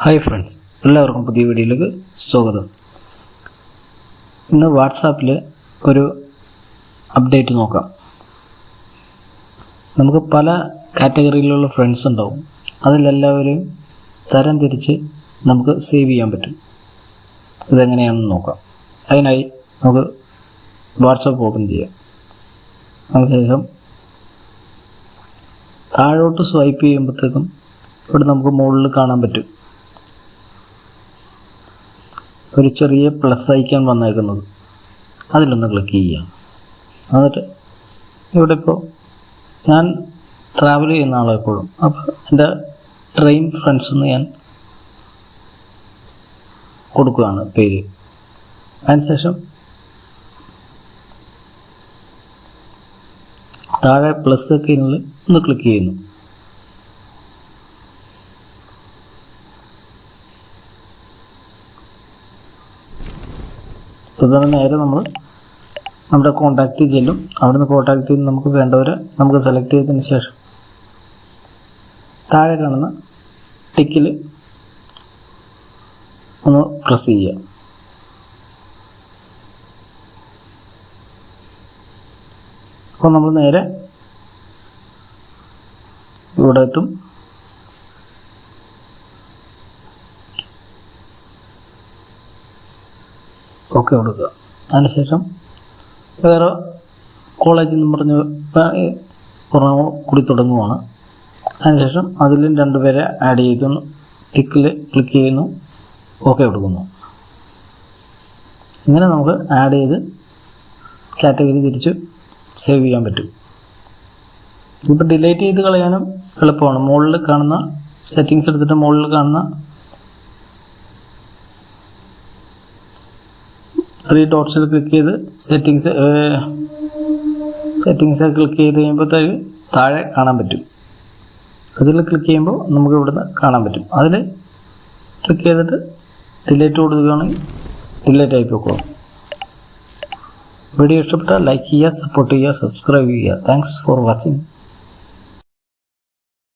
Hi friends, എല്ലാവർക്കും പുതിയ വീഡിയോയിലേക്ക് സ്വാഗതം. ഇന്ന് വാട്സാപ്പിൽ ഒരു അപ്ഡേറ്റ് നോക്കാം. നമുക്ക് പല കാറ്റഗറിയിലുള്ള ഫ്രണ്ട്സ് ഉണ്ടാവും. അതിലെല്ലാവരെയും തരം തിരിച്ച് നമുക്ക് സേവ് ചെയ്യാൻ പറ്റും. ഇതെങ്ങനെയാണെന്ന് നോക്കാം. അതിനായി നമുക്ക് വാട്സാപ്പ് ഓപ്പൺ ചെയ്യാം. അതിനുശേഷം താഴോട്ട് സ്വൈപ്പ് ചെയ്യുമ്പോഴത്തേക്കും ഇവിടെ നമുക്ക് മുകളിൽ കാണാൻ പറ്റും ഒരു ചെറിയ പ്ലസ് ഐക്കൺ വന്നേക്കുന്നത്. അതിലൊന്ന് ക്ലിക്ക് ചെയ്യാം. എന്നിട്ട് ഇവിടെ ഇപ്പോൾ ഞാൻ ട്രാവൽ ചെയ്യുന്ന ആളാണ് എപ്പോഴും. അപ്പോൾ എൻ്റെ ട്രെയിൻ ഫ്രണ്ട്സ് എന്ന് ഞാൻ കൊടുക്കുകയാണ് പേര്. അതിനുശേഷം താഴെ പ്ലസ് ഐക്കണിൽ ഒന്ന് ക്ലിക്ക് ചെയ്യുന്നു. തുടർന്ന് നേരെ നമ്മൾ നമ്മുടെ കോൺടാക്റ്റ് ചെല്ലും. അവിടെ നിന്ന് കോൺടാക്റ്റ് ചെയ്ത് നമുക്ക് വേണ്ടവരെ നമുക്ക് സെലക്ട് ചെയ്തതിന് ശേഷം താഴെ കാണുന്ന ടിക്കിൽ ഒന്ന് പ്രസ് ചെയ്യുക. അപ്പോൾ നമ്മൾ നേരെ ഇവിടെ എത്തും. ഓക്കെ കൊടുക്കുക. അതിനുശേഷം വേറെ കോളേജിൽ നിന്ന് കൂടി തുടങ്ങുവാണ്. അതിനുശേഷം അതിലും രണ്ടുപേരെ ആഡ് ചെയ്തു. ടിക്കിൽ ക്ലിക്ക് ചെയ്യുന്നു, ഓക്കെ കൊടുക്കുന്നു. ഇങ്ങനെ നമുക്ക് ആഡ് ചെയ്ത് കാറ്റഗറി തിരിച്ച് സേവ് ചെയ്യാൻ പറ്റും. ഇപ്പോൾ ഡിലീറ്റ് ചെയ്ത് കളയാനും എളുപ്പമാണ്. മുകളിൽ കാണുന്ന സെറ്റിങ്സ് എടുത്തിട്ട് മുകളിൽ കാണുന്ന 3 ഡോട്ട്സിൽ ക്ലിക്ക് ചെയ്ത് സെറ്റിങ്സ് ക്ലിക്ക് ചെയ്ത് കഴിയുമ്പോഴത്തേക്ക് താഴെ കാണാൻ പറ്റും. അതിൽ ക്ലിക്ക് ചെയ്യുമ്പോൾ നമുക്ക് ഇവിടുന്ന് കാണാൻ പറ്റും. അതിൽ ക്ലിക്ക് ചെയ്തിട്ട് ഡിലീറ്റ് കൊടുക്കുകയാണെങ്കിൽ ഡിലീറ്റ് ആയി പോയിക്കോളും. വീഡിയോ ഇഷ്ടപ്പെട്ടാൽ ലൈക്ക് ചെയ്യുക, സപ്പോർട്ട് ചെയ്യുക, സബ്സ്ക്രൈബ് ചെയ്യുക. Thanks for watching.